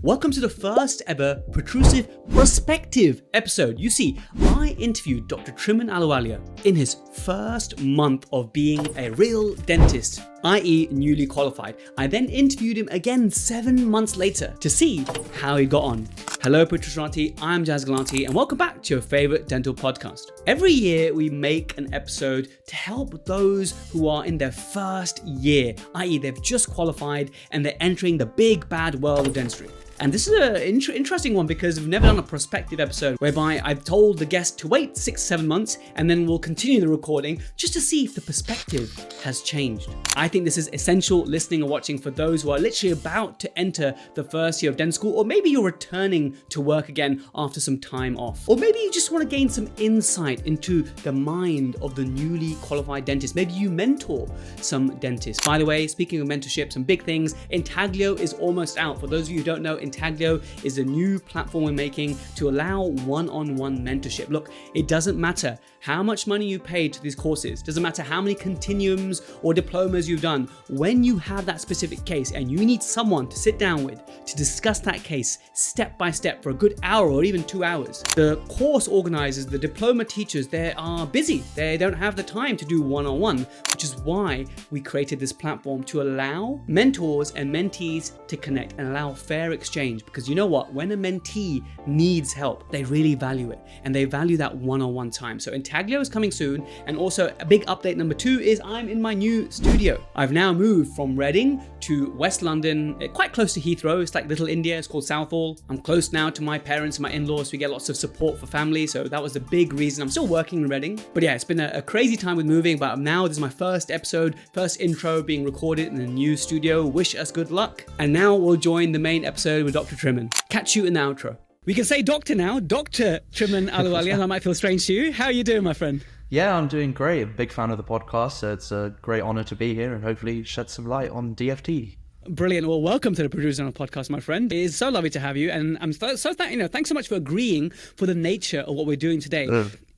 Welcome to the first ever Protrusive Prospective episode. You see, I interviewed Dr. Triman Ahluwalia in his first month of being a real dentist, i.e. newly qualified. I then interviewed him again 7 months later to see how he got on. Hello Protrusive, I'm Jazz Galanti and welcome back to your favorite dental podcast. Every year we make an episode to help those who are in their first year, i.e. they've just qualified and they're entering the big bad world of dentistry. And this is an interesting one because we've never done a prospective episode whereby I've told the guest to wait 6-7 months and then we'll continue the recording just to see if the perspective has changed. I think this is essential listening or watching for those who are literally about to enter the first year of dental school, or maybe you're returning to work again after some time off. Or maybe you just want to gain some insight into the mind of the newly qualified dentist. Maybe you mentor some dentists. By the way, speaking of mentorship, some big things, Intaglio is almost out. For those of you who don't know, Intaglio is a new platform we're making to allow one-on-one mentorship. Look, it doesn't matter how much money you paid to these courses, doesn't matter how many continuums or diplomas you've done. When you have that specific case and you need someone to sit down with to discuss that case step by step for a good hour or even 2 hours, the course organizers, the diploma teachers, they are busy. They don't have the time to do one-on-one, which is why we created this platform to allow mentors and mentees to connect and allow fair exchange. Because you know what? When a mentee needs help, they really value it and they value that one-on-one time. So Intaglio is coming soon. And also a big update number 2 is I'm in my new studio. I've now moved from Reading to West London, quite close to Heathrow. It's like Little India. It's called Southall. I'm close now to my parents and my in-laws. So we get lots of support for family. So that was the big reason. I'm still working in Reading. But yeah, it's been a crazy time with moving. But now this is my first episode, first intro being recorded in the new studio. Wish us good luck. And now we'll join the main episode with Dr. Triman. Catch you in the outro. We can say doctor now, Dr. Triman Ahluwalia. That might feel strange to you. How are you doing, my friend? Yeah, I'm doing great. I'm a big fan of the podcast, so it's a great honor to be here and hopefully shed some light on DFT. Brilliant. Well, welcome to the Protrusive podcast, my friend. It is so lovely to have you, and I'm thanks so much for agreeing for the nature of what we're doing today.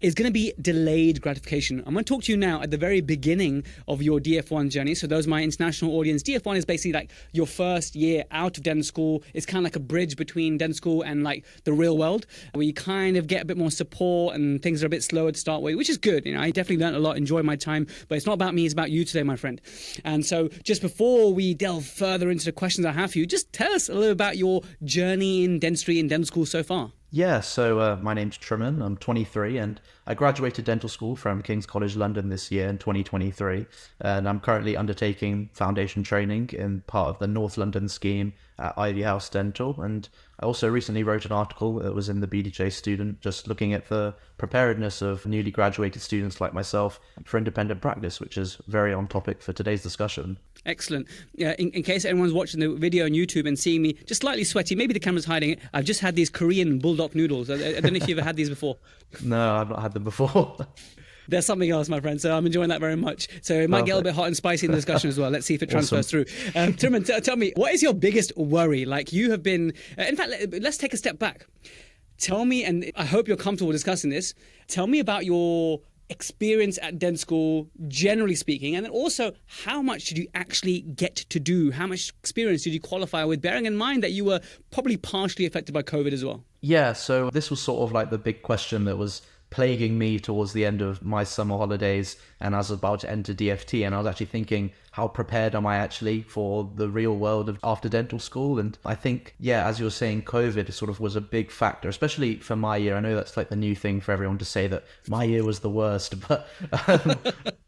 Is going to be delayed gratification. I'm going to talk to you now at the very beginning of your DF1 journey. So those my international audience, DF1 is basically like your first year out of dental school. It's kind of like a bridge between dental school and like the real world, where you kind of get a bit more support and things are a bit slower to start with, which is good. You know, I definitely learned a lot, enjoyed my time, but it's not about me, it's about you today, my friend. And so just before we delve further into the questions I have for you, just tell us a little about your journey in dentistry and dental school so far. Yeah, so my name's Triman, I'm 23 and I graduated dental school from King's College London this year in 2023 and I'm currently undertaking foundation training in part of the North London scheme at Ivy House Dental, and I also recently wrote an article that was in the BDJ Student just looking at the preparedness of newly graduated students like myself for independent practice, which is very on topic for today's discussion. Excellent. In case anyone's watching the video on YouTube and seeing me just slightly sweaty, maybe the camera's hiding it, I've just had these Korean bulldog noodles. I don't know if you've ever had these before. No, I've not had them before. There's something else, my friend, so I'm enjoying that very much. So it might get a little bit hot and spicy in the discussion as well. Let's see if it transfers through. Triman, tell me, what is your biggest worry? Like you have been, in fact, let's take a step back. Tell me, and I hope you're comfortable discussing this, tell me about your experience at dental school, generally speaking, and then also how much did you actually get to do? How much experience did you qualify with, bearing in mind that you were probably partially affected by COVID as well? Yeah, so this was sort of like the big question that was plaguing me towards the end of my summer holidays, and I was about to enter DFT, and I was actually thinking, how prepared am I actually for the real world of after dental school? And I think, yeah, as you were saying, COVID sort of was a big factor, especially for my year. I know that's like the new thing for everyone to say that my year was the worst, but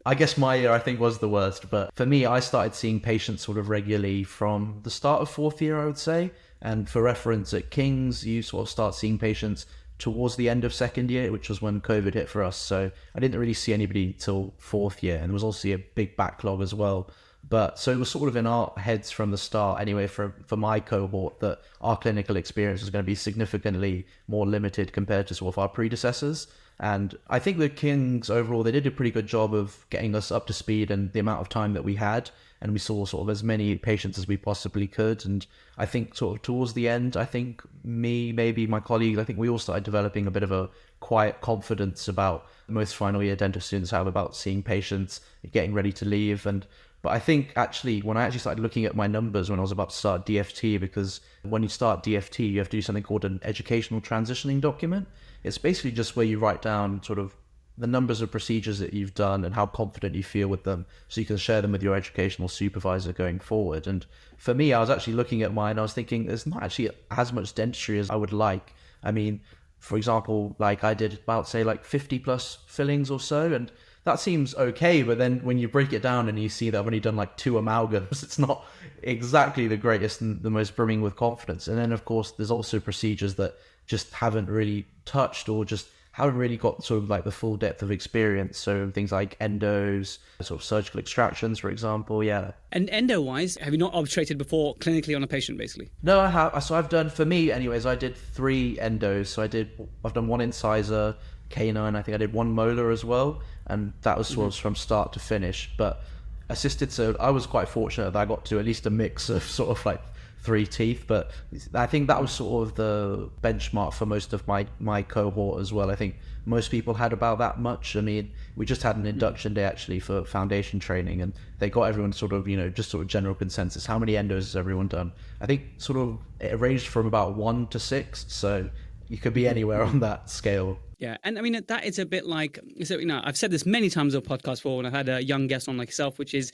I guess my year I think was the worst. But for me, I started seeing patients sort of regularly from the start of 4th year, I would say. And for reference, at King's, you sort of start seeing patients towards the end of 2nd year, which was when COVID hit for us. So I didn't really see anybody till 4th year, and there was also a big backlog as well. But so it was sort of in our heads from the start anyway for my cohort that our clinical experience was going to be significantly more limited compared to sort of our predecessors. And I think the Kings overall, they did a pretty good job of getting us up to speed and the amount of time that we had. And we saw sort of as many patients as we possibly could. And I think sort of towards the end, I think me, maybe my colleagues, I think we all started developing a bit of a quiet confidence about most final year dental students have about seeing patients, getting ready to leave. And But I think actually, when I actually started looking at my numbers when I was about to start DFT, because when you start DFT, you have to do something called an educational transitioning document. It's basically just where you write down sort of the numbers of procedures that you've done and how confident you feel with them, so you can share them with your educational supervisor going forward. And for me, I was actually looking at mine, I was thinking there's not actually as much dentistry as I would like. I mean, for example, like I did about, say, like 50 plus fillings or so, and that seems okay, but then when you break it down and you see that I've only done like 2 amalgams, it's not exactly the greatest and the most brimming with confidence. And then of course there's also procedures that just haven't really touched or just haven't really got sort of like the full depth of experience. So things like endos, sort of surgical extractions, for example. Yeah. And endo-wise, have you not obturated before clinically on a patient, basically? No, I have. So I've done, for me anyways, I did 3 endos. So I've done 1 incisor, canine, I think I did 1 molar as well. And that was sort of from start to finish. But assisted, so I was quite fortunate that I got to at least a mix of sort of like 3 teeth, but I think that was sort of the benchmark for most of my cohort as well. I think most people had about that much. I mean, we just had an induction day actually for foundation training, and they got everyone sort of, just sort of general consensus. How many endos has everyone done? I think sort of it ranged from about 1 to 6, so you could be anywhere on that scale. Yeah, and I mean, that is a bit like, so, I've said this many times on podcasts before when I've had a young guest on like yourself, which is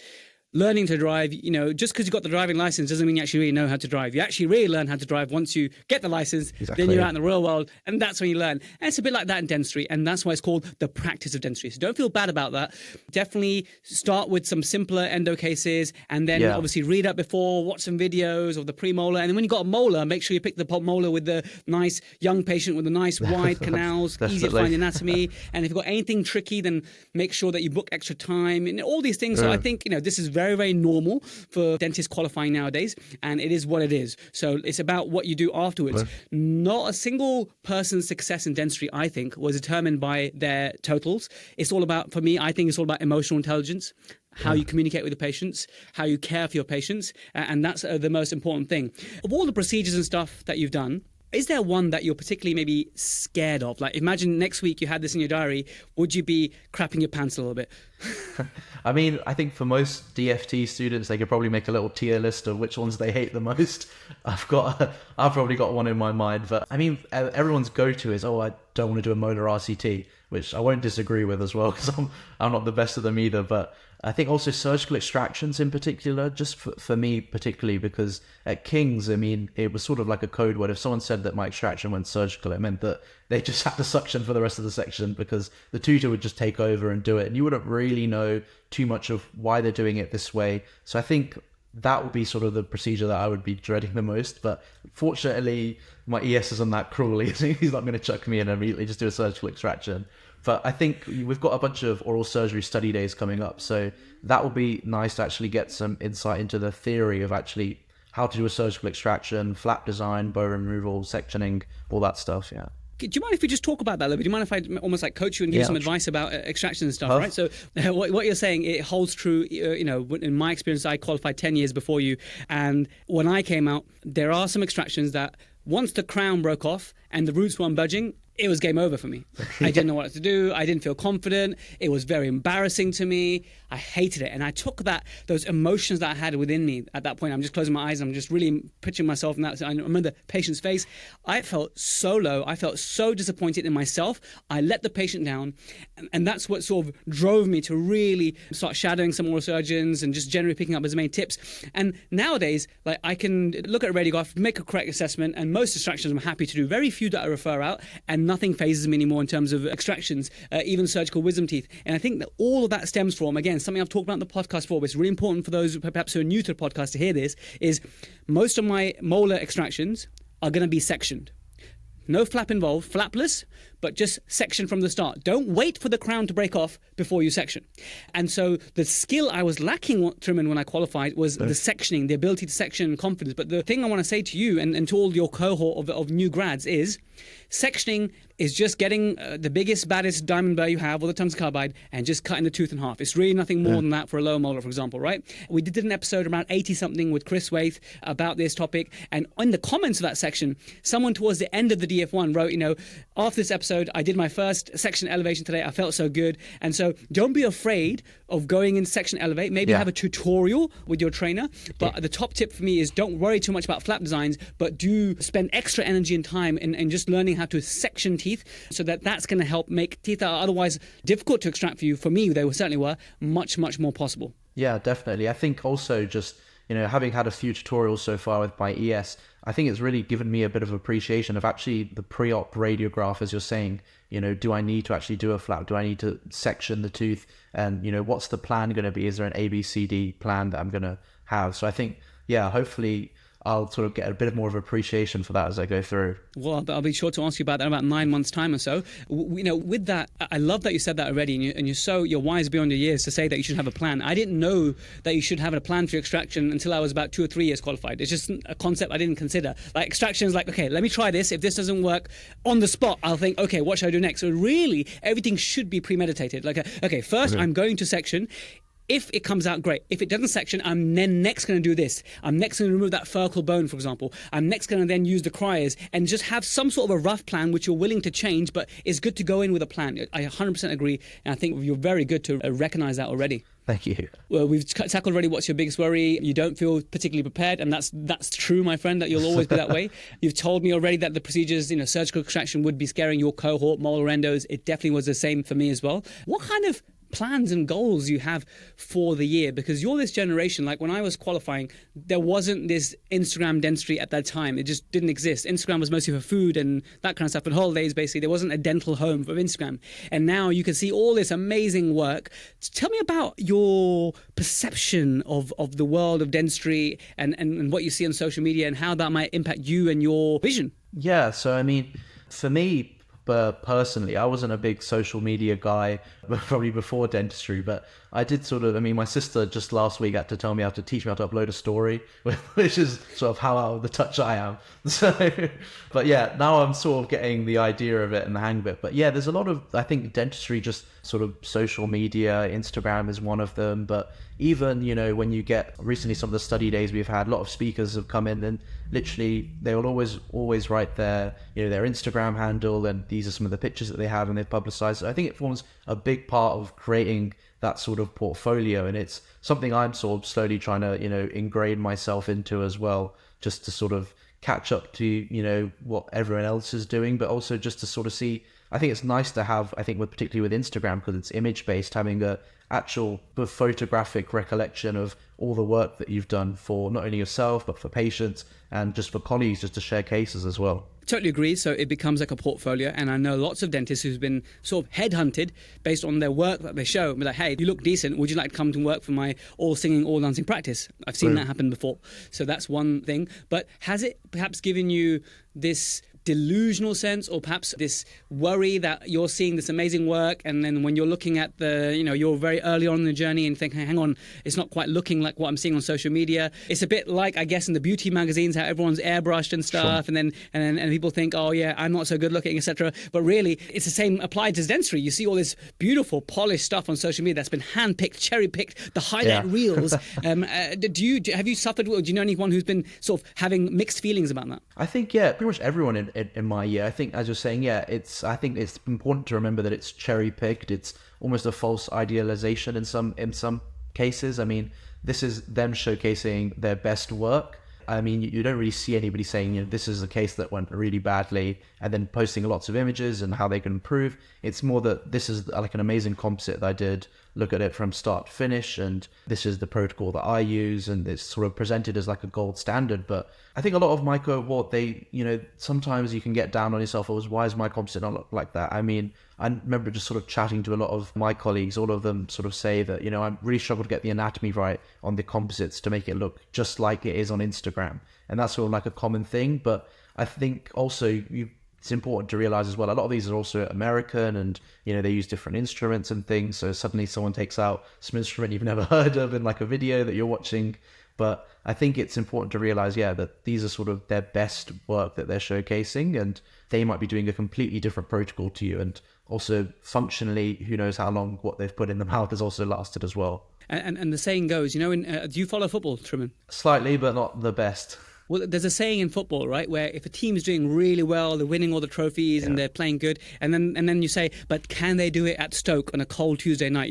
learning to drive. Just because you got the driving license doesn't mean you actually really know how to drive. You actually really learn how to drive once you get the license. Exactly. Then you're out in the real world, and that's when you learn. And it's a bit like that in dentistry, and that's why it's called the practice of dentistry. So don't feel bad about that. Definitely start with some simpler endo cases, and then obviously read up before, watch some videos of the premolar, and then when you got a molar, make sure you pick the molar with the nice young patient with the nice wide canals, easy to find anatomy. And if you've got anything tricky, then make sure that you book extra time and all these things. So I think this is very, very normal for dentists qualifying nowadays, and it is what it is. So it's about what you do afterwards. Not a single person's success in dentistry, I think, was determined by their totals. It's all about, for me, I think it's all about emotional intelligence, how you communicate with the patients, how you care for your patients, and that's the most important thing. Of all the procedures and stuff that you've done, is there one that you're particularly maybe scared of? Like, imagine next week you had this in your diary. Would you be crapping your pants a little bit? I mean, I think for most DFT students, they could probably make a little tier list of which ones they hate the most. I've probably got one in my mind. But I mean, everyone's go-to is, I don't want to do a molar RCT, which I won't disagree with as well, because I'm not the best of them either. But I think also surgical extractions in particular, just for me particularly, because at King's, I mean, it was sort of like a code word. If someone said that my extraction went surgical, it meant that they just had to suction for the rest of the section, because the tutor would just take over and do it, and you wouldn't really know too much of why they're doing it this way. So I think that would be sort of the procedure that I would be dreading the most. But fortunately, my ES isn't that cruel. He's not going to chuck me in and immediately just do a surgical extraction. But I think we've got a bunch of oral surgery study days coming up, so that would be nice to actually get some insight into the theory of actually how to do a surgical extraction, flap design, bow removal, sectioning, all that stuff. Yeah. Do you mind if we just talk about that a little bit? Do you mind if I almost like coach you and give some advice about extraction and stuff, right? So what you're saying, it holds true. In my experience, I qualified 10 years before you. And when I came out, there are some extractions that once the crown broke off and the roots weren't budging, it was game over for me. I didn't know what to do. I didn't feel confident. It was very embarrassing to me. I hated it. And I took those emotions that I had within me at that point. I'm just closing my eyes. I'm just really picturing myself in that. I remember the patient's face. I felt so low. I felt so disappointed in myself. I let the patient down. And that's what sort of drove me to really start shadowing some oral surgeons and just generally picking up as many tips. And nowadays, like, I can look at a radiograph, make a correct assessment, and most extractions I'm happy to do. Very few that I refer out, and nothing phases me anymore in terms of extractions, even surgical wisdom teeth. And I think that all of that stems from, again, something I've talked about in the podcast before, but it's really important for those perhaps who are new to the podcast to hear this, is most of my molar extractions are going to be sectioned. No flap involved, flapless, but just section from the start. Don't wait for the crown to break off before you section. And so the skill I was lacking, Triman, when I qualified was the sectioning, the ability to section and confidence. But the thing I want to say to you and to all your cohort of new grads is sectioning is just getting the biggest, baddest diamond burr you have, or the tungsten carbide, and just cutting the tooth in half. It's really nothing more than that for a lower molar, for example, right? We did an episode around 80-something with Chris Waith about this topic, and in the comments of that section, someone towards the end of the DF1 wrote, after this episode, episode. I did my first section elevation today. I felt so good. And so don't be afraid of going in section elevate. Maybe have a tutorial with your trainer. But the top tip for me is don't worry too much about flap designs, but do spend extra energy and time in just learning how to section teeth, so that's going to help make teeth that are otherwise difficult to extract for you. For me, they certainly were much, much more possible. Yeah, definitely. I think also just, having had a few tutorials so far with my ES, I think it's really given me a bit of appreciation of actually the pre-op radiograph, as you're saying. Do I need to actually do a flap? Do I need to section the tooth? And, what's the plan going to be? Is there an ABCD plan that I'm going to have? So I think, hopefully I'll sort of get a bit more of appreciation for that as I go through. Well, I'll be sure to ask you about that in about 9 months' time or so. With that, I love that you said that already, and you're wise beyond your years to say that you should have a plan. I didn't know that you should have a plan for your extraction until I was about 2 or 3 years qualified. It's just a concept I didn't consider. Like extraction is like, okay, let me try this. If this doesn't work on the spot, I'll think, okay, what should I do next? So really, everything should be premeditated. Like, okay, first I'm going to section. If it comes out, great. If it doesn't section, I'm then next going to do this. I'm next going to remove that furcal bone, for example. I'm next going to then use the criers and just have some sort of a rough plan which you're willing to change, but it's good to go in with a plan. I 100% agree, and I think you're very good to recognize that already. Thank you. Well, we've tackled already what's your biggest worry. You don't feel particularly prepared, and that's true, my friend, that you'll always be that way. You've told me already that the procedures, surgical extraction would be scaring your cohort, molar endos. It definitely was the same for me as well. What kind of plans and goals you have for the year? Because you're this generation, like when I was qualifying, there wasn't this Instagram dentistry at that time. It just didn't exist. Instagram was mostly for food and that kind of stuff. And holidays, basically, there wasn't a dental home for Instagram. And now you can see all this amazing work. Tell me about your perception of the world of dentistry and what you see on social media and how that might impact you and your vision. Yeah, so I mean, for me, but personally, I wasn't a big social media guy, probably before dentistry, but I did my sister just last week had to tell me how to teach me how to upload a story, which is sort of how out of the touch I am. So, but yeah, now I'm sort of getting the idea of it and the hang of it. But yeah, there's a lot of, I think dentistry, just sort of social media, Instagram is one of them. But even, when you get recently some of the study days we've had, a lot of speakers have come in and literally they will always write their Instagram handle, and these are some of the pictures that they have and they've publicized. So I think it forms a big part of creating that sort of portfolio, and it's something I'm sort of slowly trying to ingrain myself into as well, just to sort of catch up to what everyone else is doing, but also just to sort of see. I think it's nice to have, particularly with Instagram, because it's image based, having a actual photographic recollection of all the work that you've done for not only yourself but for patients and just for colleagues, just to share cases as well. Totally agree. So it becomes like a portfolio, and I know lots of dentists who've been sort of headhunted based on their work that they show. Be like, hey, you look decent. Would you like to come to work for my all singing, all dancing practice? I've seen that happen before. So that's one thing. But has it perhaps given you this delusional sense, or perhaps this worry that you're seeing this amazing work, and then when you're looking at you're very early on in the journey and think, hey, hang on, it's not quite looking like what I'm seeing on social media. It's a bit like, I guess, in the beauty magazines, how everyone's airbrushed and stuff, sure. and then people think, oh yeah, I'm not so good looking, etc. But really, it's the same applied to dentistry. You see all this beautiful, polished stuff on social media that's been handpicked, cherry-picked, the highlight reels. Have you suffered, or do you know anyone who's been sort of having mixed feelings about that? I think, pretty much everyone in my year. I think, as you're saying, I think it's important to remember that it's cherry-picked. It's almost a false idealization in some cases. I mean, this is them showcasing their best work. I mean, you don't really see anybody saying, this is a case that went really badly, and then posting lots of images and how they can improve. It's more that this is like an amazing composite that I did. Look at it from start to finish, and this is the protocol that I use, and it's sort of presented as like a gold standard. But I think a lot of my cohort, they, sometimes you can get down on yourself. Why is my composite not look like that? I mean, I remember just sort of chatting to a lot of my colleagues. All of them sort of say that, I really struggle to get the anatomy right on the composites to make it look just like it is on Instagram. And that's sort of like a common thing. But I think also it's important to realize as well, a lot of these are also American, and they use different instruments and things. So suddenly someone takes out some instrument you've never heard of in like a video that you're watching. But I think it's important to realize, that these are sort of their best work that they're showcasing, and they might be doing a completely different protocol to you. And also functionally, who knows how long what they've put in the mouth has also lasted as well. And the saying goes, do you follow football, Triman? Slightly, but not the best. well, there's a saying in football, right, where if a team is doing really well, they're winning all the trophies and they're playing good, and then you say, but can they do it at Stoke on a cold Tuesday night?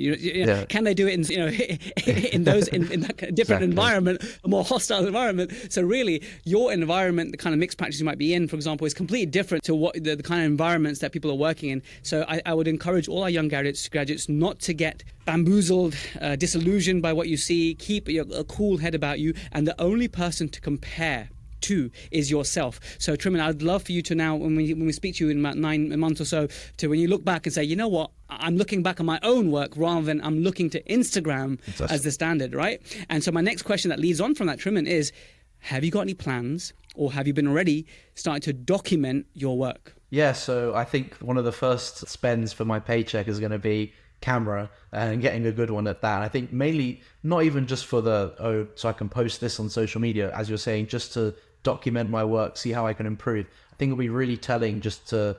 Can they do it in that kind of different environment, a more hostile environment? So really, your environment, the kind of mixed practice you might be in, for example, is completely different to what the kind of environments that people are working in. So I would encourage all our young graduates not to get bamboozled, disillusioned by what you see. Keep a cool head about you, and the only person to compare to is yourself. So Triman, I'd love for you to now, when we speak to you in about 9 months or so, to when you look back and say, you know what, I'm looking back on my own work rather than I'm looking to Instagram as the standard, right? And so my next question that leads on from that, Triman, is, have you got any plans, or have you been already starting to document your work? Yeah, so I think one of the first spends for my paycheck is going to be camera, and getting a good one at that. And I think mainly not even just for so I can post this on social media, as you're saying, just to document my work, see how I can improve. I think it'll be really telling just to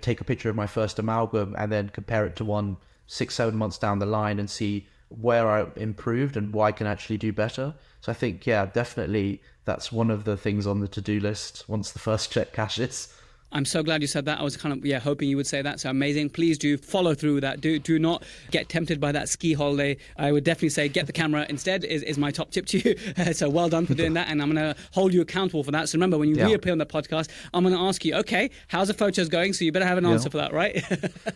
take a picture of my first amalgam and then compare it to one 6-7 months down the line and see where I improved and what I can actually do better. So I think definitely that's one of the things on the to-do list once the first check cashes. I'm so glad you said that. I was kind of hoping you would say that. So amazing. Please do follow through with that. Do not get tempted by that ski holiday. I would definitely say get the camera instead is my top tip to you. So well done for doing that. And I'm going to hold you accountable for that. So remember, when you reappear on the podcast, I'm going to ask you, okay, how's the photos going? So you better have an answer for that, right?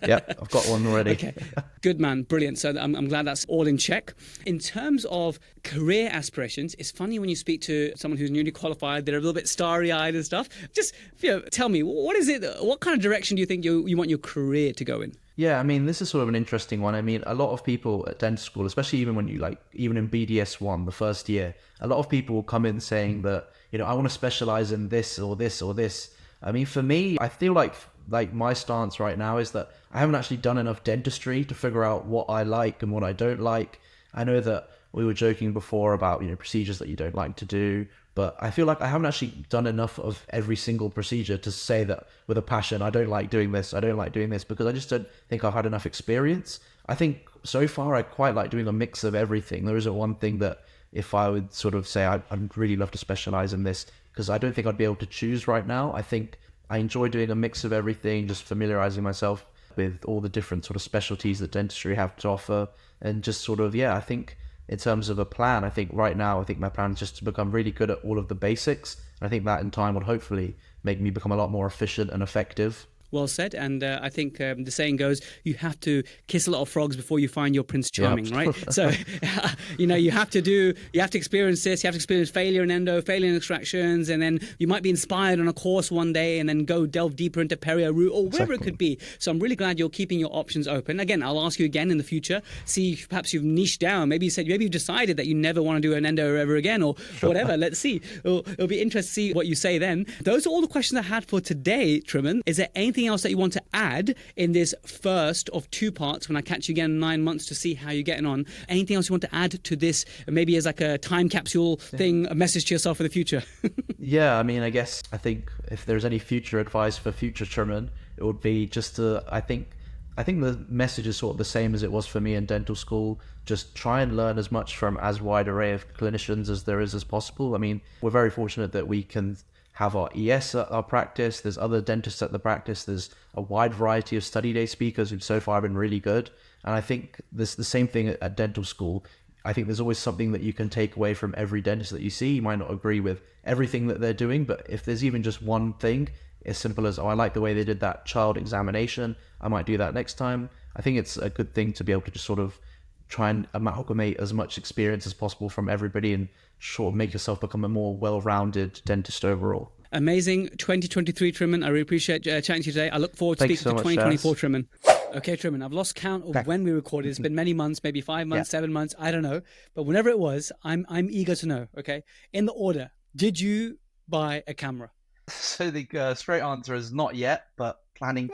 Yeah, I've got one already. Okay, good man. Brilliant. So I'm glad that's all in check. In terms of career aspirations, it's funny when you speak to someone who's newly qualified, they're a little bit starry-eyed and stuff. Just tell me, what is it? What kind of direction do you think you want your career to go in? Yeah, I mean, this is sort of an interesting one. I mean, a lot of people at dental school, especially even when even in BDS 1, the first year, a lot of people will come in saying that, I want to specialize in this or this or this. I mean, for me, I feel like my stance right now is that I haven't actually done enough dentistry to figure out what I like and what I don't like. I know that we were joking before about, procedures that you don't like to do, but I feel like I haven't actually done enough of every single procedure to say that with a passion, I don't like doing this, I don't like doing this, because I just don't think I've had enough experience. I think so far I quite like doing a mix of everything. There isn't one thing that if I would sort of say I'd really love to specialize in this, because I don't think I'd be able to choose right now. I think I enjoy doing a mix of everything, just familiarizing myself with all the different sort of specialties that dentistry have to offer, and just sort of, I think in terms of a plan, I think right now, my plan is just to become really good at all of the basics. And I think that in time will hopefully make me become a lot more efficient and effective. Well said. And I think the saying goes, you have to kiss a lot of frogs before you find your Prince Charming, right? So, you have to experience this, you have to experience failure in endo, failure in extractions, and then you might be inspired on a course one day and then go delve deeper into perio root or wherever it could be. So I'm really glad you're keeping your options open. Again, I'll ask you again in the future, see if perhaps you've niched down. Maybe you've decided that you never want to do an endo ever again or whatever. Let's see. It'll be interesting to see what you say then. Those are all the questions I had for today, Triman. Is there anything else that you want to add in this first of 2 parts when I catch you again in 9 months to see how you're getting on? Anything else you want to add to this, maybe as like a time capsule thing, a message to yourself for the future? I mean, I think if there's any future advice for future Triman, it would be just to, I think the message is sort of the same as it was for me in dental school. Just try and learn as much from as wide array of clinicians as there is as possible. I mean, we're very fortunate that we can have our ES at our practice. There's other dentists at the practice. There's a wide variety of study day speakers who've so far been really good. And I think this the same thing at dental school. I think there's always something that you can take away from every dentist that you see. You might not agree with everything that they're doing, but if there's even just one thing, as simple as, I like the way they did that child examination, I might do that next time. I think it's a good thing to be able to just sort of try and amalgamate as much experience as possible from everybody and sort of make yourself become a more well-rounded dentist overall. Amazing. 2023, Triman. I really appreciate chatting to you today. I look forward to speaking to 2024, Triman. Okay, Triman, I've lost count of when we recorded. It's been many months, maybe 5 months, 7 months. I don't know. But whenever it was, I'm eager to know, okay? In the order, did you buy a camera? So the straight answer is not yet, but planning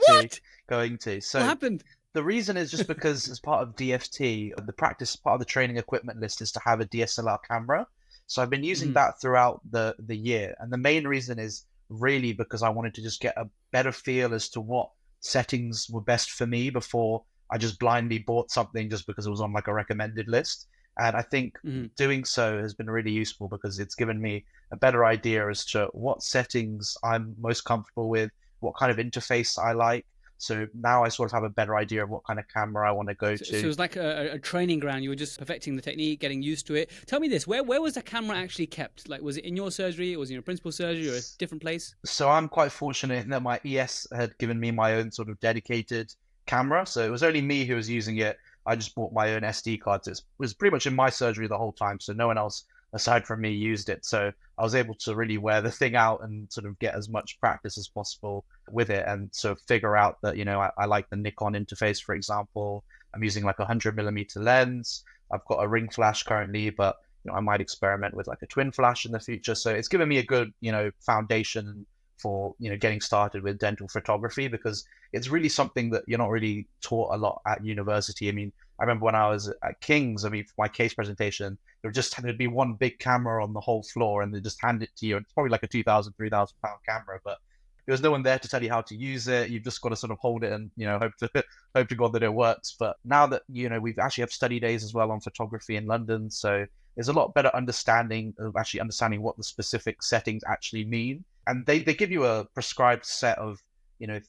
going to. So what happened? The reason is just because as part of DFT, part of the training equipment list is to have a DSLR camera. So I've been using that throughout the year. And the main reason is really because I wanted to just get a better feel as to what settings were best for me before I just blindly bought something just because it was on like a recommended list. And I think doing so has been really useful because it's given me a better idea as to what settings I'm most comfortable with, what kind of interface I like. So now I sort of have a better idea of what kind of camera I want to go to. So it's like a training ground. You were just perfecting the technique, getting used to it. Tell me this, where was the camera actually kept? Like, was it in your surgery? Was it in your principal surgery or a different place? So I'm quite fortunate in that my ES had given me my own sort of dedicated camera. So it was only me who was using it. I just bought my own SD card. So it was pretty much in my surgery the whole time. So no one else aside from me used it. So I was able to really wear the thing out and sort of get as much practice as possible with it, and sort of figure out that, I like the Nikon interface, for example. I'm using like a 100mm lens. I've got a ring flash currently, but I might experiment with like a twin flash in the future. So it's given me a good, foundation for, getting started with dental photography, because it's really something that you're not really taught a lot at university. I mean, I remember when I was at King's, for my case presentation, there'd be one big camera on the whole floor and they just hand it to you. It's probably like a 2,000, 3,000 pound camera, but there was no one there to tell you how to use it. You've just got to sort of hold it and, hope to God that it works. But now that, we've actually have study days as well on photography in London. So there's a lot better understanding of actually understanding what the specific settings actually mean. And they give you a prescribed set of,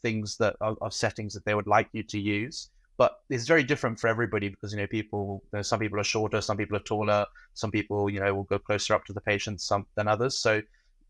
things that of settings that they would like you to use. But it's very different for everybody because, some people are shorter, some people are taller, some people, will go closer up to the patient than others. So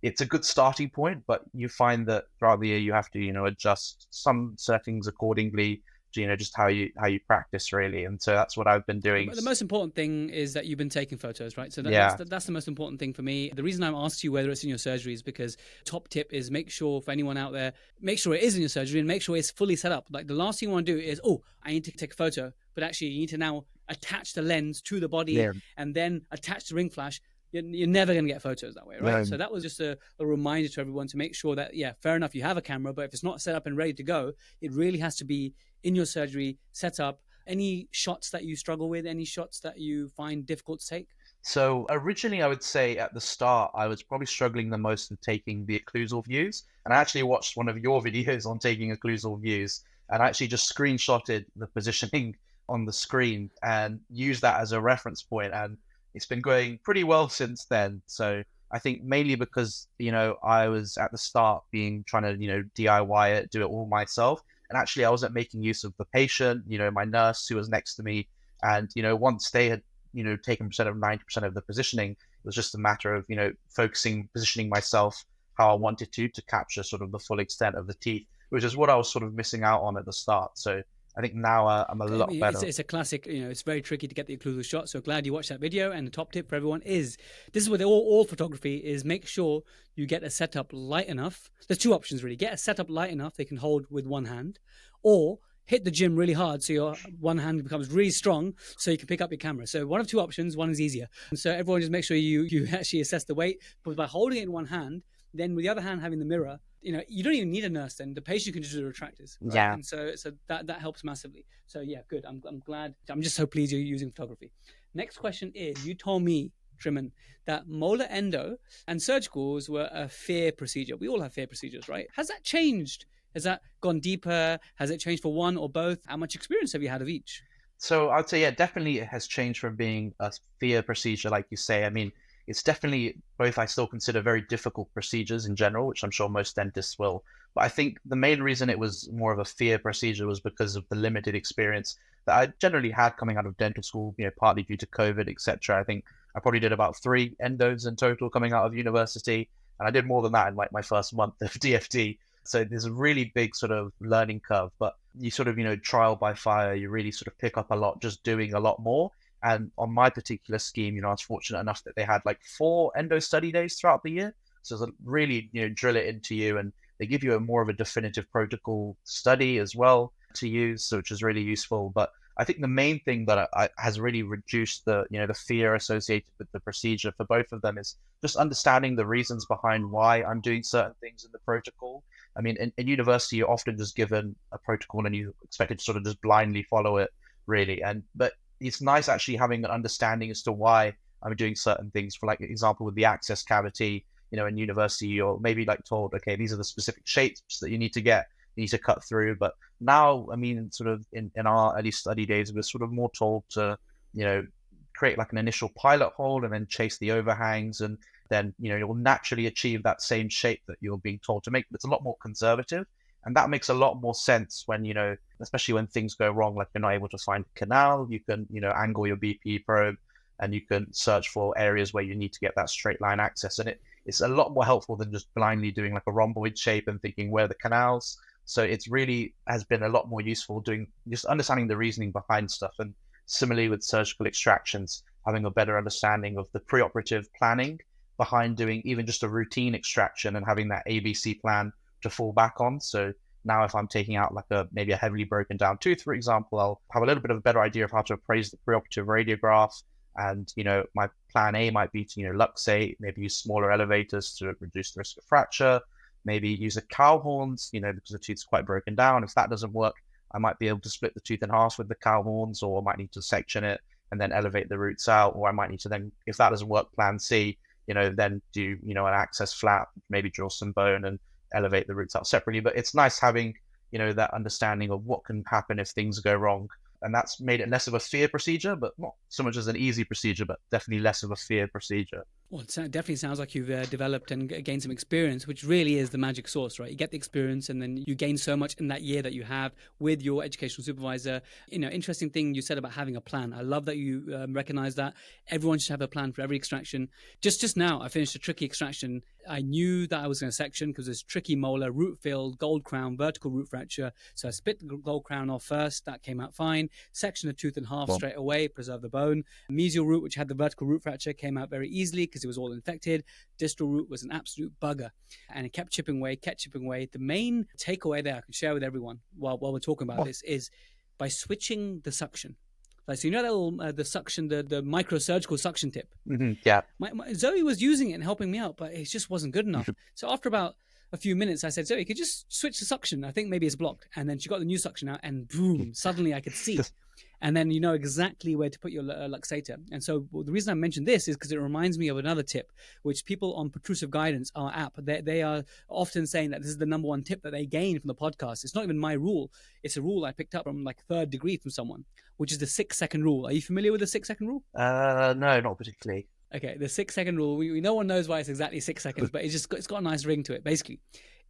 it's a good starting point, but you find that throughout the year you have to, adjust some settings accordingly to, just how you practice really. And so that's what I've been doing. But the most important thing is that you've been taking photos, right? So that's the most important thing for me. The reason I'm asked you whether it's in your surgery is because top tip is make sure, for anyone out there, make sure it is in your surgery and make sure it's fully set up. Like, the last thing you want to do is, I need to take a photo, but actually you need to now attach the lens to the body and then attach the ring flash. You're never going to get photos that way, right? No. So that was just a reminder to everyone to make sure that, fair enough, you have a camera, but if it's not set up and ready to go, it really has to be in your surgery, set up. Any shots that you struggle with, any shots that you find difficult to take? So originally, I would say at the start, I was probably struggling the most in taking the occlusal views. And I actually watched one of your videos on taking occlusal views, and I actually just screenshotted the positioning on the screen and used that as a reference point. And it's been going pretty well since then. So I think mainly because, I was at the start trying to, DIY it, do it all myself. And actually I wasn't making use of the patient, my nurse who was next to me. And, once they had, taken 90% of the positioning, it was just a matter of, positioning myself how I wanted to capture sort of the full extent of the teeth, which is what I was sort of missing out on at the start. So I think now I'm a lot better. It's a classic, it's very tricky to get the occlusal shot. So glad you watched that video. And the top tip for everyone is, this is what all photography is, make sure you get a setup light enough. There's two options really. Get a setup light enough they can hold with one hand, or hit the gym really hard so your one hand becomes really strong so you can pick up your camera. So one of two options, one is easier. And so everyone just make sure you actually assess the weight, but by holding it in one hand, then with the other hand having the mirror, you don't even need a nurse then. The patient can just do the retractors. Right? Yeah. And so that helps massively. So yeah, good. I'm glad. I'm just so pleased you're using photography. Next question is, you told me, Triman, that molar endo and surgicals were a fear procedure. We all have fear procedures, right? Has that changed? Has that gone deeper? Has it changed for one or both? How much experience have you had of each? So I'd say, definitely it has changed from being a fear procedure, like you say. I mean, it's definitely both. I still consider very difficult procedures in general, which I'm sure most dentists will. But I think the main reason it was more of a fear procedure was because of the limited experience that I generally had coming out of dental school, partly due to COVID, etc. I think I probably did about 3 endos in total coming out of university. And I did more than that in like my first month of DFT. So there's a really big sort of learning curve, but you sort of, trial by fire, you really sort of pick up a lot just doing a lot more. And on my particular scheme, I was fortunate enough that they had like 4 endo study days throughout the year. So they really, drill it into you, and they give you a more of a definitive protocol study as well to use, so which is really useful. But I think the main thing that has really reduced the fear associated with the procedure for both of them is just understanding the reasons behind why I'm doing certain things in the protocol. I mean, in university, you're often just given a protocol and you're expected to sort of just blindly follow it, really. But it's nice actually having an understanding as to why I'm doing certain things. For like example, with the access cavity, in university, you're maybe like told, okay, these are the specific shapes that you need to get, you need to cut through. But now, I mean, sort of in our early study days, we're sort of more told to, create like an initial pilot hole and then chase the overhangs, and then you'll naturally achieve that same shape that you're being told to make. But it's a lot more conservative, and that makes a lot more sense when especially when things go wrong, like you're not able to find a canal. You can angle your BP probe, and you can search for areas where you need to get that straight line access, and it's a lot more helpful than just blindly doing like a rhomboid shape and thinking where are the canals. So it's really has been a lot more useful doing just understanding the reasoning behind stuff. And similarly with surgical extractions, having a better understanding of the preoperative planning behind doing even just a routine extraction and having that ABC plan to fall back on. So now if I'm taking out like maybe a heavily broken down tooth, for example, I'll have a little bit of a better idea of how to appraise the preoperative radiograph. And, my plan A might be to, luxate, maybe use smaller elevators to reduce the risk of fracture, maybe use a cow horns, because the tooth's quite broken down. If that doesn't work, I might be able to split the tooth in half with the cow horns, or I might need to section it and then elevate the roots out. Or I might need to then, if that doesn't work, plan C, then do, an access flap, maybe drill some bone and elevate the roots out separately. But it's nice having, that understanding of what can happen if things go wrong. And that's made it less of a fear procedure, but not so much as an easy procedure, but definitely less of a fear procedure. Well, it definitely sounds like you've developed and gained some experience, which really is the magic sauce, right? You get the experience and then you gain so much in that year that you have with your educational supervisor. Interesting thing you said about having a plan. I love that you recognize that. Everyone should have a plan for every extraction. Just now, I finished a tricky extraction. I knew that I was going to section because there's tricky molar, root filled, gold crown, vertical root fracture. So I split the gold crown off first. That came out fine. Sectioned the tooth in half straight away, preserved the bone. Mesial root, which had the vertical root fracture, came out very easily because it was all infected. Distal root was an absolute bugger, and it kept chipping away. The main takeaway there I can share with everyone while we're talking about this is by switching the suction. Like, so that little the suction, the microsurgical suction tip. Mm-hmm, yeah. Zoe was using it and helping me out, but it just wasn't good enough. So after about a few minutes, I said, Zoe, could you just switch the suction? I think maybe it's blocked. And then she got the new suction out, and boom, suddenly I could see. And then you know exactly where to put your luxator. And so the reason I mentioned this is because it reminds me of another tip, which people on Protrusive Guidance, our app, they are often saying that this is the number one tip that they gain from the podcast. It's not even my rule. It's a rule I picked up from like third degree from someone, which is the 6-second rule. Are you familiar with the 6-second rule? No, not particularly. Okay, the 6-second rule, no one knows why it's exactly 6 seconds, but it's got a nice ring to it. Basically,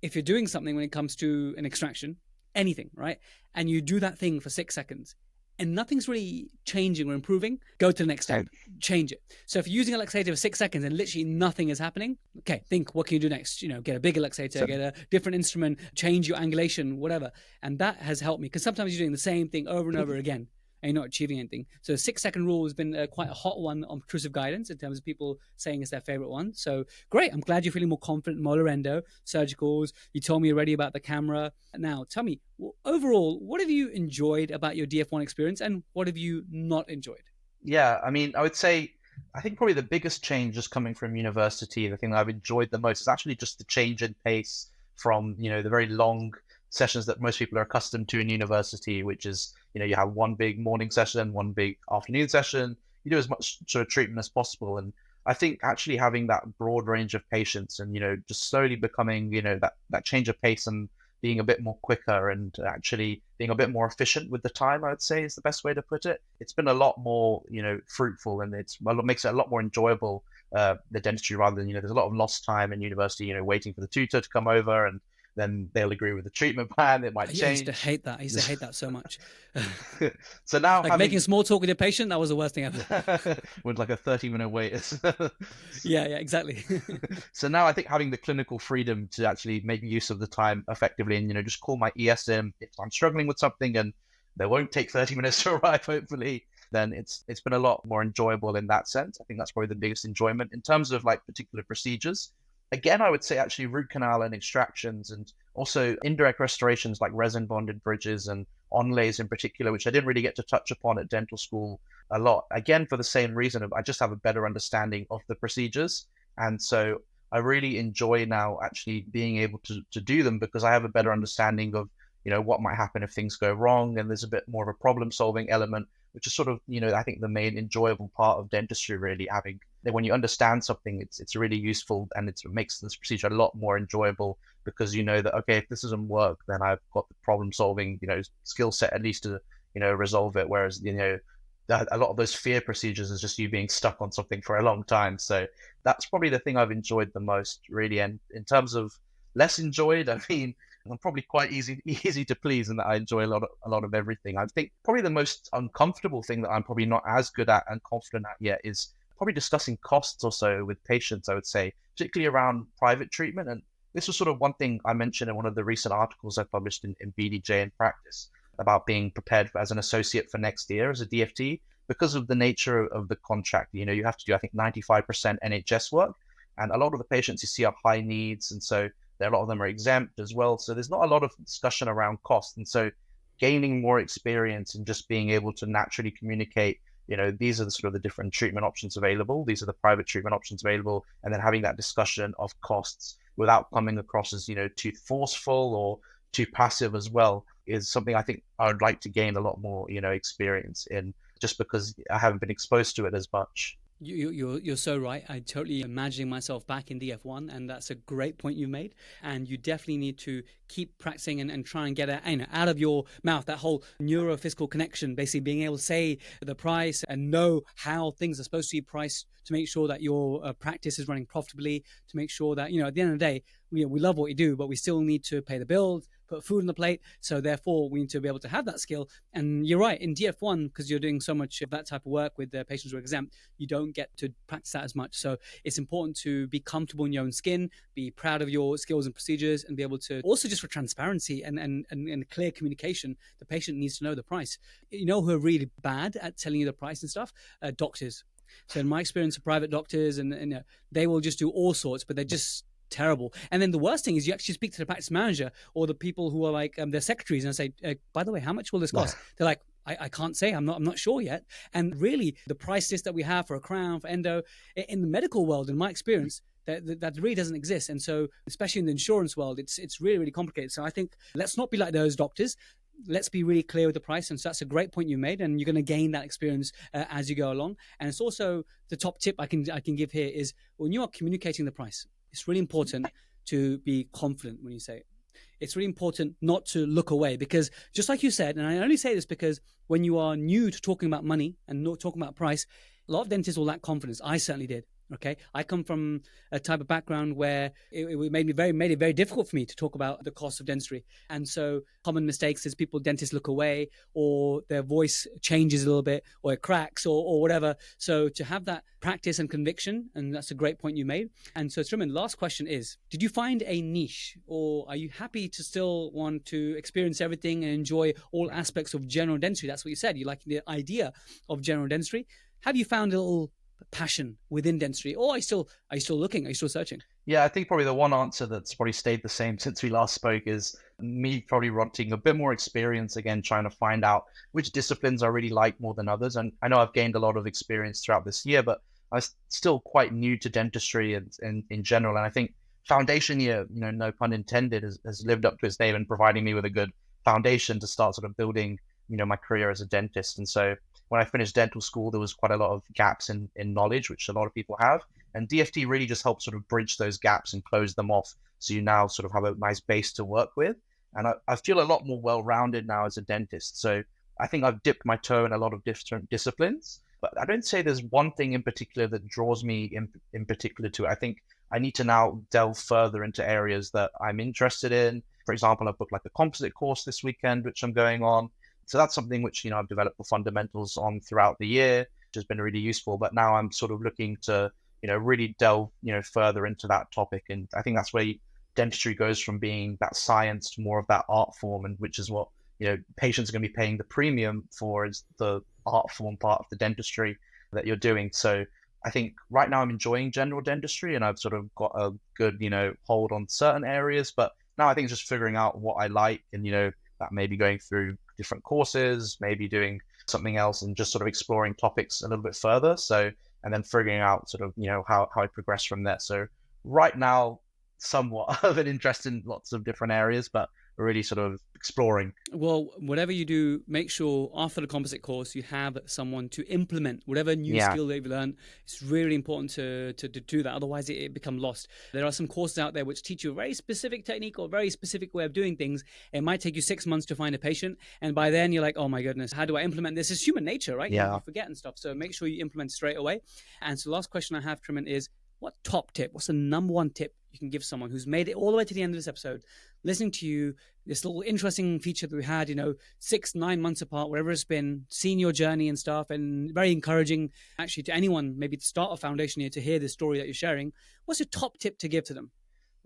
if you're doing something when it comes to an extraction, anything, right, and you do that thing for 6 seconds, and nothing's really changing or improving, go to the next step, change it. So if you're using a luxator for 6 seconds and literally nothing is happening, okay, think, what can you do next? Get a bigger luxator, get a different instrument, change your angulation, whatever. And that has helped me, because sometimes you're doing the same thing over and over again, and you're not achieving anything. So the 6-second rule has been quite a hot one on Protrusive Guidance in terms of people saying it's their favorite one. So great. I'm glad you're feeling more confident in molar endo, surgicals. You told me already about the camera. Now, tell me, overall, what have you enjoyed about your DF1 experience, and what have you not enjoyed? Yeah, I mean, I think probably the biggest change just coming from university, the thing that I've enjoyed the most is actually just the change in pace from, the very long sessions that most people are accustomed to in university, which is, you have one big morning session, one big afternoon session. You do as much sort of treatment as possible. And I think actually having that broad range of patients and, just slowly becoming, that change of pace and being a bit more quicker and actually being a bit more efficient with the time, I would say is the best way to put it. It's been a lot more, fruitful, and it makes it a lot more enjoyable, the dentistry, rather than, there's a lot of lost time in university, waiting for the tutor to come over, and then they'll agree with the treatment plan. It might change. I used to hate that. I used to hate that so much. So now making small talk with your patient, that was the worst thing ever. With like a 30-minute wait. Yeah, exactly. So now I think having the clinical freedom to actually make use of the time effectively, and, just call my ES in if I'm struggling with something, and they won't take 30 minutes to arrive, hopefully, then it's been a lot more enjoyable in that sense. I think that's probably the biggest enjoyment. In terms of like particular procedures, again, I would say actually root canal and extractions, and also indirect restorations like resin bonded bridges and onlays in particular, which I didn't really get to touch upon at dental school a lot. Again, for the same reason of I just have a better understanding of the procedures. And so I really enjoy now actually being able to do them, because I have a better understanding of, what might happen if things go wrong. And there's a bit more of a problem solving element, which is sort of, I think the main enjoyable part of dentistry, really having that when you understand something, it's really useful, and it makes this procedure a lot more enjoyable, because that, okay, if this doesn't work, then I've got the problem solving, skill set at least to, resolve it. Whereas, a lot of those fear procedures is just you being stuck on something for a long time. So that's probably the thing I've enjoyed the most, really. And in terms of less enjoyed, I mean, I'm probably quite easy to please, and that I enjoy a lot of everything. I think probably the most uncomfortable thing that I'm probably not as good at and confident at yet is probably discussing costs or so with patients, I would say, particularly around private treatment. And this was sort of one thing I mentioned in one of the recent articles I published in BDJ in Practice about being prepared as an associate for next year as a DFT. Because of the nature of the contract, you have to do, I think, 95% NHS work. And a lot of the patients you see have high needs. And so a lot of them are exempt as well. So there's not a lot of discussion around cost. And so gaining more experience and just being able to naturally communicate, these are the sort of the different treatment options available. These are the private treatment options available. And then having that discussion of costs without coming across as, too forceful or too passive as well is something I think I would like to gain a lot more, experience in, just because I haven't been exposed to it as much. You're so right. I totally imagining myself back in DF1, and that's a great point you made. And you definitely need to keep practicing and try and get it out of your mouth, that whole neurophysical connection, basically being able to say the price and know how things are supposed to be priced to make sure that your practice is running profitably, to make sure that, at the end of the day, we love what we do, but we still need to pay the bills, put food on the plate. So therefore, we need to be able to have that skill. And you're right, in DF1, because you're doing so much of that type of work with the patients who are exempt, you don't get to practice that as much. So it's important to be comfortable in your own skin, be proud of your skills and procedures, and be able to also, just for transparency and clear communication, the patient needs to know the price. Who are really bad at telling you the price and stuff? Doctors. So in my experience of private doctors, and they will just do all sorts, but they're just terrible. And then the worst thing is you actually speak to the practice manager or the people who are like their secretaries and say, by the way, how much will this cost? They're like, I can't say, I'm not sure yet. And really, the price list that we have for a crown, for endo, in the medical world, in my experience, that really doesn't exist. And so, especially in the insurance world, it's really, really complicated. So I think let's not be like those doctors. Let's be really clear with the price. And so that's a great point you made, and you're going to gain that experience as you go along. And it's also the top tip I can give here is when you are communicating the price, it's really important to be confident when you say it. It's really important not to look away, because just like you said, and I only say this because when you are new to talking about money and not talking about price, a lot of dentists will lack confidence. I certainly did. Okay, I come from a type of background where it made it very difficult for me to talk about the cost of dentistry. And so common mistakes is dentists look away, or their voice changes a little bit, or it cracks, or whatever. So to have that practice and conviction, and that's a great point you made. And so Triman, last question is, did you find a niche, or are you happy to still want to experience everything and enjoy all aspects of general dentistry? That's what you said. You like the idea of general dentistry. Have you found a little passion within dentistry, or are you still looking? Are you still searching? Yeah, I think probably the one answer that's probably stayed the same since we last spoke is me probably wanting a bit more experience, again, trying to find out which disciplines I really like more than others. And I know I've gained a lot of experience throughout this year, but I'm still quite new to dentistry and in general. And I think foundation year, no pun intended, has lived up to its name and providing me with a good foundation to start sort of building, my career as a dentist. And so when I finished dental school, there was quite a lot of gaps in knowledge, which a lot of people have. And DFT really just helps sort of bridge those gaps and close them off. So you now sort of have a nice base to work with. And I feel a lot more well-rounded now as a dentist. So I think I've dipped my toe in a lot of different disciplines, but I don't say there's one thing in particular that draws me in particular to it. I think I need to now delve further into areas that I'm interested in. For example, I've booked like a composite course this weekend, which I'm going on. So that's something which, I've developed the fundamentals on throughout the year, which has been really useful. But now I'm sort of looking to, really delve, further into that topic. And I think that's where dentistry goes from being that science to more of that art form, and which is what, patients are going to be paying the premium for, is the art form part of the dentistry that you're doing. So I think right now I'm enjoying general dentistry, and I've sort of got a good, hold on certain areas. But now I think it's just figuring out what I like, and, that maybe going through different courses, maybe doing something else, and just sort of exploring topics a little bit further. So, and then figuring out sort of, how I progress from there. So right now, somewhat of an interest in lots of different areas, but really sort of exploring. Well, whatever you do, make sure after the composite course you have someone to implement whatever new skill they've learned. It's really important to do that. Otherwise, it becomes lost. There are some courses out there which teach you a very specific technique or a very specific way of doing things. It might take you 6 months to find a patient. And by then you're like, oh my goodness, how do I implement this? It's human nature, right? Yeah. You forget and stuff. So make sure you implement straight away. And so the last question I have, Triman, is what top tip, what's the number one tip you can give someone who's made it all the way to the end of this episode, listening to you, this little interesting feature that we had, 6-9 months apart, whatever it's been, seeing your journey and stuff, and very encouraging actually to anyone, maybe to start a foundation here to hear this story that you're sharing. What's your top tip to give to them?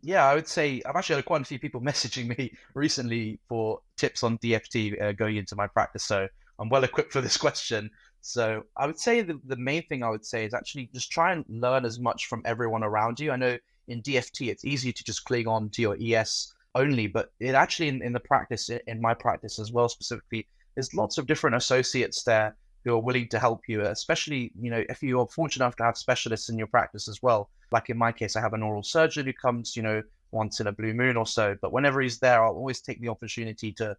Yeah, I would say I've actually had quite a few people messaging me recently for tips on DFT going into my practice. So I'm well equipped for this question. So I would say the main thing I would say is actually just try and learn as much from everyone around you. I know in DFT, it's easy to just cling on to your ES only, but it actually in the practice, in my practice as well specifically, there's lots of different associates there who are willing to help you, especially, if you are fortunate enough to have specialists in your practice as well. Like in my case, I have an oral surgeon who comes, once in a blue moon or so, but whenever he's there, I'll always take the opportunity to,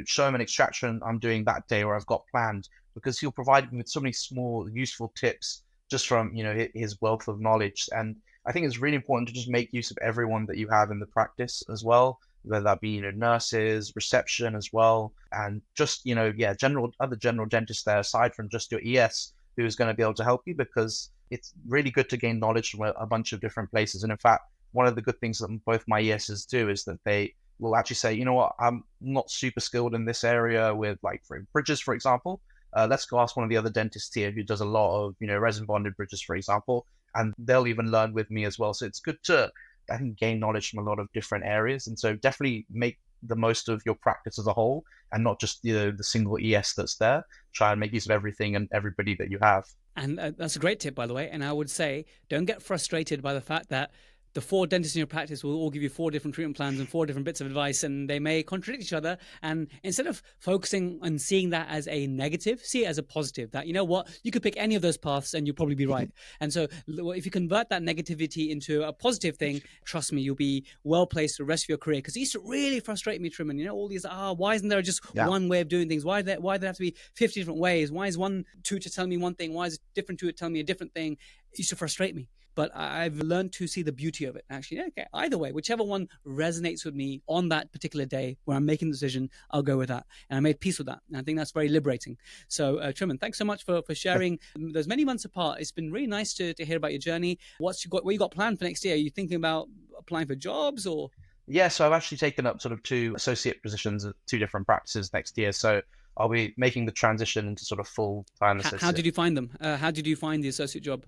show him an extraction I'm doing that day or I've got planned, because he'll provide me with so many small, useful tips just from, his wealth of knowledge. And I think it's really important to just make use of everyone that you have in the practice as well, whether that be, nurses, reception as well, and just, other general dentists there, aside from just your ES, who's going to be able to help you, because it's really good to gain knowledge from a bunch of different places. And in fact, one of the good things that both my ESs do is that they will actually say, you know what, I'm not super skilled in this area with for bridges, for example. Let's go ask one of the other dentists here who does a lot of, resin bonded bridges, for example, and they'll even learn with me as well. So it's good to, I think, gain knowledge from a lot of different areas. And so definitely make the most of your practice as a whole and not just the single ES that's there. Try and make use of everything and everybody that you have. And that's a great tip, by the way. And I would say, don't get frustrated by the fact that the 4 dentists in your practice will all give you 4 different treatment plans and 4 different bits of advice, and they may contradict each other. And instead of focusing on seeing that as a negative, see it as a positive, that, you could pick any of those paths and you'll probably be right. And so if you convert that negativity into a positive thing, trust me, you'll be well placed for the rest of your career. Because it used to really frustrate me, Triman, all these, why isn't there just one way of doing things? Why do there have to be 50 different ways? Why is one tutor telling me one thing? Why is a different tutor telling me a different thing? It used to frustrate me. But I've learned to see the beauty of it. Actually, okay, either way, whichever one resonates with me on that particular day where I'm making the decision, I'll go with that. And I made peace with that. And I think that's very liberating. So, Triman, thanks so much for sharing those many months apart. It's been really nice to hear about your journey. What you got planned for next year? Are you thinking about applying for jobs or? Yeah, so I've actually taken up sort of 2 associate positions at 2 different practices next year. So I'll be making the transition into sort of full-time associate. How did you find them? How did you find the associate job?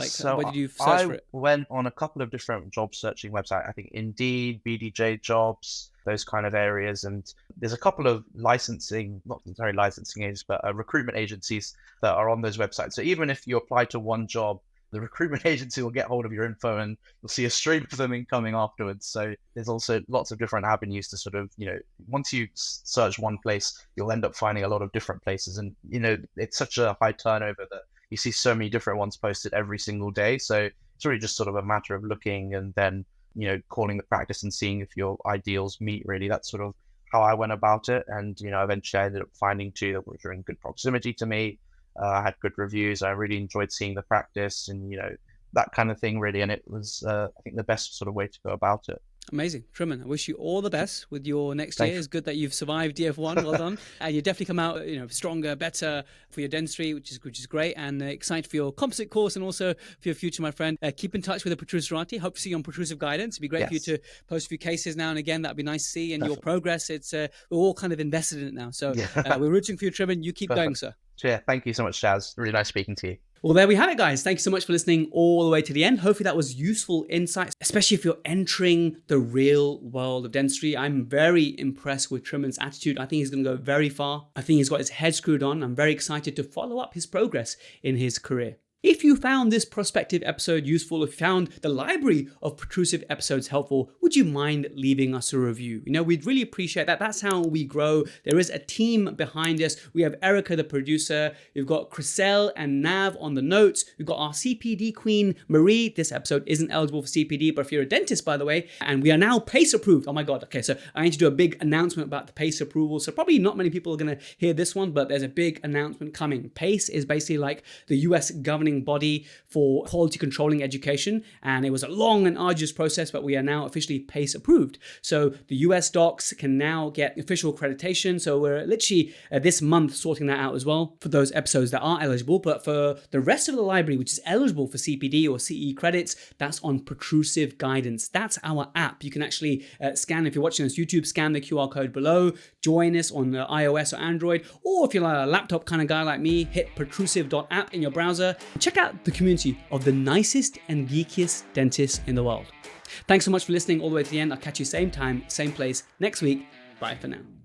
So where did you search for it? I went on a couple of different job searching websites. I think Indeed, BDJ Jobs, those kind of areas. And there's a couple of licensing, not necessarily licensing agents, but recruitment agencies that are on those websites. So even if you apply to one job, the recruitment agency will get hold of your info and you'll see a stream of them incoming afterwards. So there's also lots of different avenues to sort of, once you search one place, you'll end up finding a lot of different places. And, it's such a high turnover that you see so many different ones posted every single day. So it's really just sort of a matter of looking and then, calling the practice and seeing if your ideals meet, really. That's sort of how I went about it. And, eventually I ended up finding 2 that were in good proximity to me. I had good reviews. I really enjoyed seeing the practice and, that kind of thing, really. And it was, I think, the best sort of way to go about it. Amazing. Triman, I wish you all the best with your next year. It's good that you've survived DF1. Well done. And you definitely come out, stronger, better for your dentistry, which is great. And excited for your composite course and also for your future, my friend. Keep in touch with the Protrusive. Hope to see you on Protrusive Guidance. It'd be great for you to post a few cases now and again. That'd be nice to see. And your progress, it's we're all kind of invested in it now. So we're rooting for you, Triman. You keep going, sir. Yeah, thank you so much, Chaz. Really nice speaking to you. Well, there we have it, guys. Thank you so much for listening all the way to the end. Hopefully that was useful insights, especially if you're entering the real world of dentistry. I'm very impressed with Triman's attitude. I think he's going to go very far. I think he's got his head screwed on. I'm very excited to follow up his progress in his career. If you found this prospective episode useful, if you found the library of Protrusive episodes helpful, would you mind leaving us a review? We'd really appreciate that. That's how we grow. There is a team behind us. We have Erica, the producer. We've got Chriselle and Nav on the notes. We've got our CPD queen, Marie. This episode isn't eligible for CPD, but if you're a dentist, by the way, and we are now PACE approved. Oh my God. Okay, so I need to do a big announcement about the PACE approval. So probably not many people are going to hear this one, but there's a big announcement coming. PACE is basically like the US governing body for quality controlling education, and it was a long and arduous process, but we are now officially PACE approved. So the US docs can now get official accreditation. So we're literally this month sorting that out as well for those episodes that are eligible. But for the rest of the library, which is eligible for CPD or CE credits, that's on Protrusive Guidance. That's our app. You can actually scan, if you're watching this YouTube, scan the QR code below, join us on iOS or Android, or if you're like a laptop kind of guy like me, hit protrusive.app in your browser. Check out the community of the nicest and geekiest dentists in the world. Thanks so much for listening all the way to the end. I'll catch you same time, same place next week. Bye for now.